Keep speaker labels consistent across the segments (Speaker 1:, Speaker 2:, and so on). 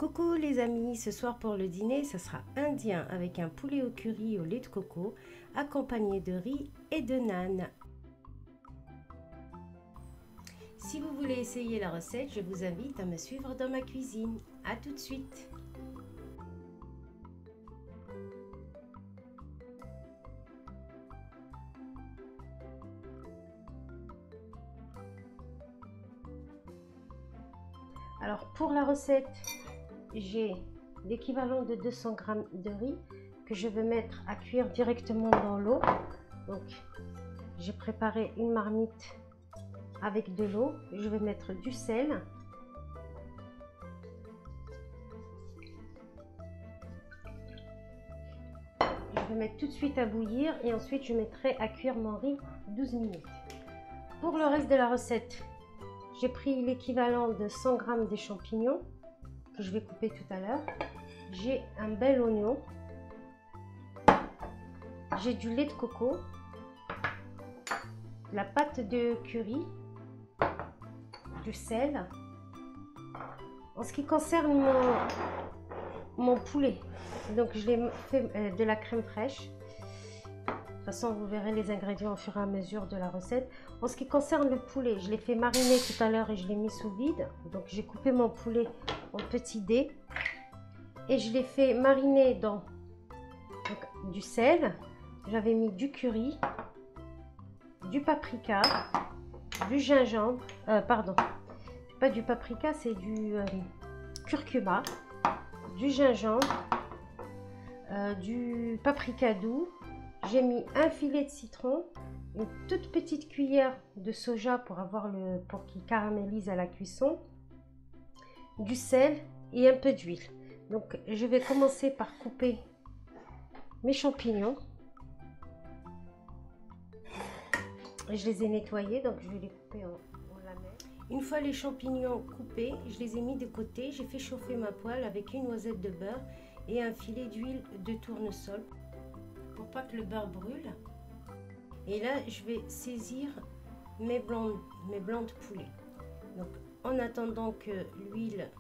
Speaker 1: Coucou les amis, ce soir pour le dîner, ça sera indien avec un poulet au curry au lait de coco, accompagné de riz et de naan. Si vous voulez essayer la recette, je vous invite à me suivre dans ma cuisine. A tout de suite. Alors pour la recette, j'ai l'équivalent de 200 g de riz que je vais mettre à cuire directement dans l'eau. Donc j'ai préparé une marmite avec de l'eau. Je vais mettre du sel, je vais mettre tout de suite à bouillir et ensuite je mettrai à cuire mon riz 12 minutes. Pour le reste de la recette, j'ai pris l'équivalent de 100 g des champignons que je vais couper tout à l'heure. J'ai un bel oignon, j'ai du lait de coco, de la pâte de curry, du sel. En ce qui concerne mon poulet, donc je l'ai fait de la crème fraîche. De toute façon, vous verrez les ingrédients au fur et à mesure de la recette. En ce qui concerne le poulet, je l'ai fait mariner tout à l'heure et je l'ai mis sous vide. Donc, j'ai coupé mon poulet en petits dés et je l'ai fait mariner dans du sel. J'avais mis du curry, du paprika, du gingembre, pardon, pas du paprika, c'est du curcuma, du gingembre, du paprika doux. J'ai mis un filet de citron, une toute petite cuillère de soja pour qu'il caramélise à la cuisson, du sel et un peu d'huile. Donc je vais commencer par couper mes champignons. Je les ai nettoyés, donc je vais les couper en lamelles. Une fois les champignons coupés, je les ai mis de côté. J'ai fait chauffer ma poêle avec une noisette de beurre et un filet d'huile de tournesol, pour pas que le beurre brûle. Et là je vais saisir mes blancs de poulet. Donc en attendant que l'huile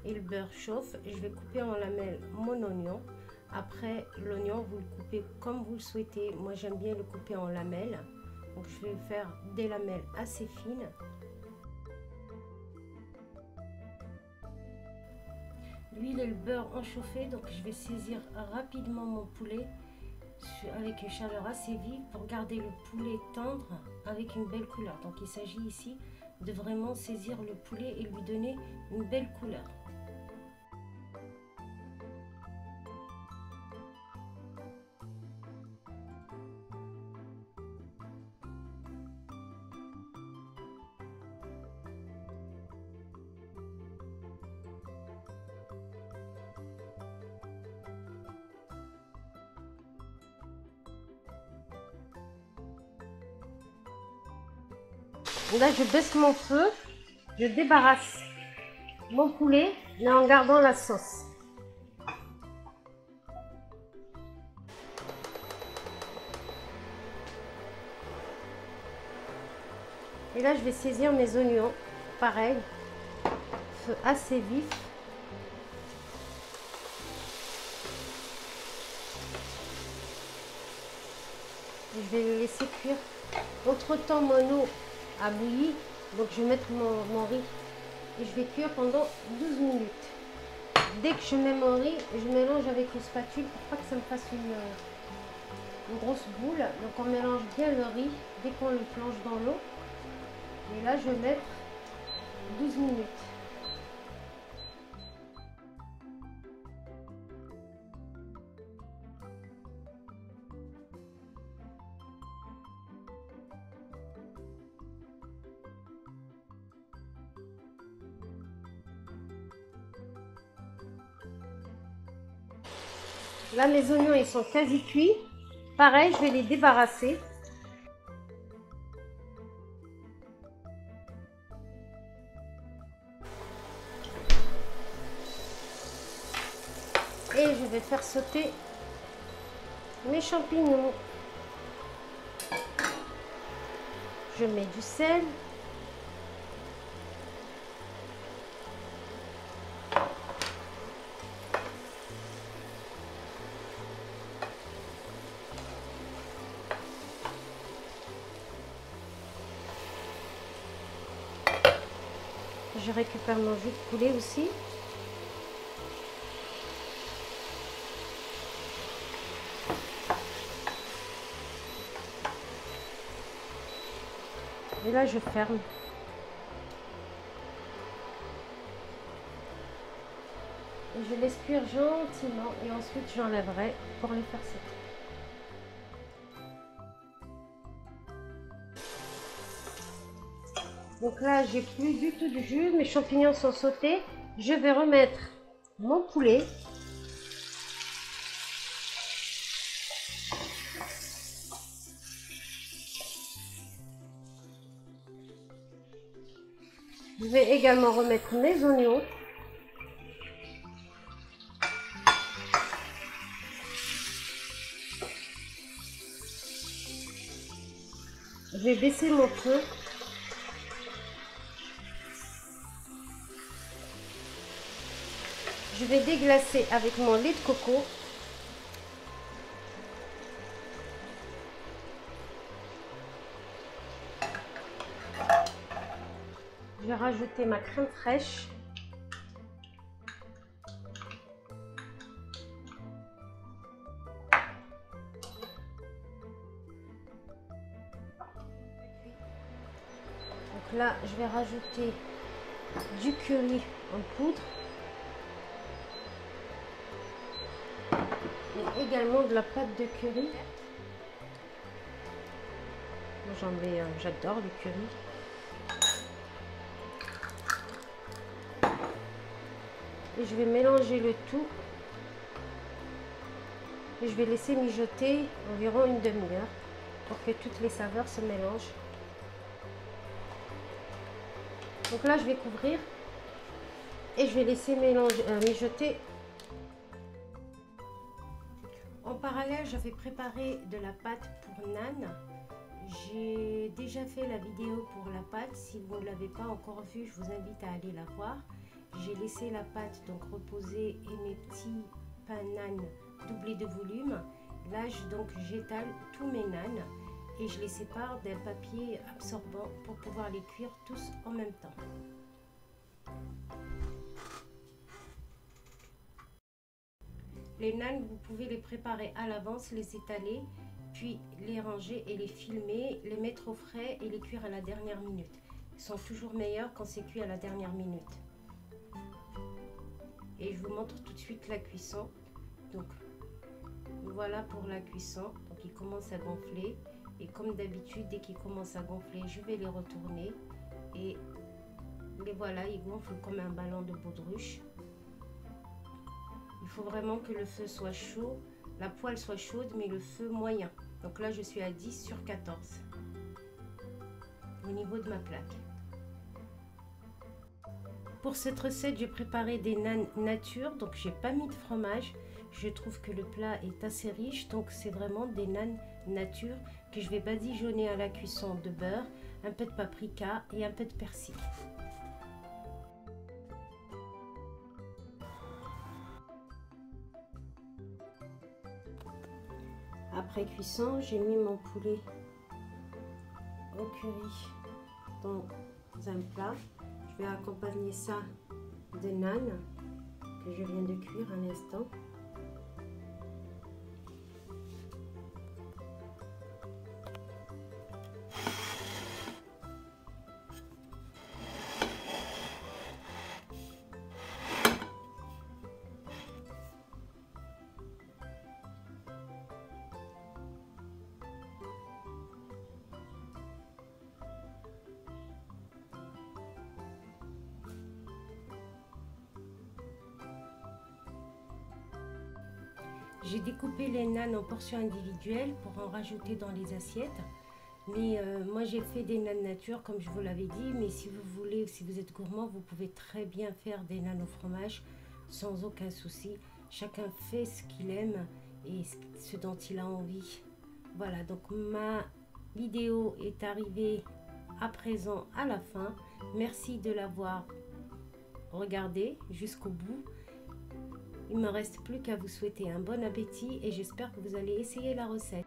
Speaker 1: et le beurre chauffent, je vais couper en lamelles mon oignon. Après l'oignon, vous le coupez comme vous le souhaitez. Moi j'aime bien le couper en lamelles, donc je vais faire des lamelles assez fines. L'huile et le beurre ont chauffé, donc je vais saisir rapidement mon poulet avec une chaleur assez vive pour garder le poulet tendre avec une belle couleur. Donc il s'agit ici de vraiment saisir le poulet et lui donner une belle couleur. Là, je baisse mon feu, je débarrasse mon poulet, mais en gardant la sauce. Et là, je vais saisir mes oignons, pareil, feu assez vif. Et je vais les laisser cuire. Entre-temps, mon eau a bouilli, donc je vais mettre mon riz et je vais cuire pendant 12 minutes. Dès que je mets mon riz, je mélange avec une spatule pour pas que ça me fasse une grosse boule. Donc on mélange bien le riz dès qu'on le plonge dans l'eau. Et là, je vais mettre 12 minutes. Là, mes oignons, ils sont quasi cuits. Pareil, je vais les débarrasser. Et je vais faire sauter mes champignons. Je mets du sel. je récupère mon jus de poulet aussi. Et là, je ferme. Et je laisse cuire gentiment et ensuite j'enlèverai pour les faire sécher. Donc là, j'ai plus du tout de jus, mes champignons sont sautés. Je vais remettre mon poulet. Je vais également remettre mes oignons. Je vais baisser mon feu. Je vais déglacer avec mon lait de coco. Je vais rajouter ma crème fraîche. Donc là, je vais rajouter du curry en poudre. Et également de la pâte de curry. J'en mets, j'adore le curry. Et je vais mélanger le tout. Et je vais laisser mijoter environ une demi-heure pour que toutes les saveurs se mélangent. Donc là, je vais couvrir et je vais laisser mijoter. En parallèle, j'avais préparé de la pâte pour naan. J'ai déjà fait la vidéo pour la pâte. Si vous ne l'avez pas encore vue, je vous invite à aller la voir. J'ai laissé la pâte donc reposer et mes petits pains naan doublés de volume. Là, j'étale tous mes naans et je les sépare d'un papier absorbant pour pouvoir les cuire tous en même temps. Les naans, vous pouvez les préparer à l'avance, les étaler, puis les ranger et les filmer, les mettre au frais et les cuire à la dernière minute. Ils sont toujours meilleurs quand c'est cuit à la dernière minute. Et je vous montre tout de suite la cuisson. Donc voilà pour la cuisson. Donc il commence à gonfler. Et comme d'habitude, dès qu'il commence à gonfler, je vais les retourner. Et les voilà, ils gonflent comme un ballon de baudruche. Il faut vraiment que le feu soit chaud, la poêle soit chaude, mais le feu moyen. Donc là, je suis à 10 sur 14 au niveau de ma plaque. Pour cette recette, j'ai préparé des naans nature, donc j'ai pas mis de fromage. Je trouve que le plat est assez riche, donc c'est vraiment des naans nature que je vais badigeonner à la cuisson de beurre, un peu de paprika et un peu de persil. Après cuisson, j'ai mis mon poulet au curry dans un plat. Je vais accompagner ça de naan que je viens de cuire un instant. J'ai découpé les naans en portions individuelles pour en rajouter dans les assiettes. Mais moi j'ai fait des naans nature comme je vous l'avais dit. Mais si vous voulez, si vous êtes gourmand, vous pouvez très bien faire des naans au fromage sans aucun souci. Chacun fait ce qu'il aime et ce dont il a envie. Voilà, donc ma vidéo est arrivée à présent à la fin. Merci de l'avoir regardée jusqu'au bout. Il ne me reste plus qu'à vous souhaiter un bon appétit et j'espère que vous allez essayer la recette.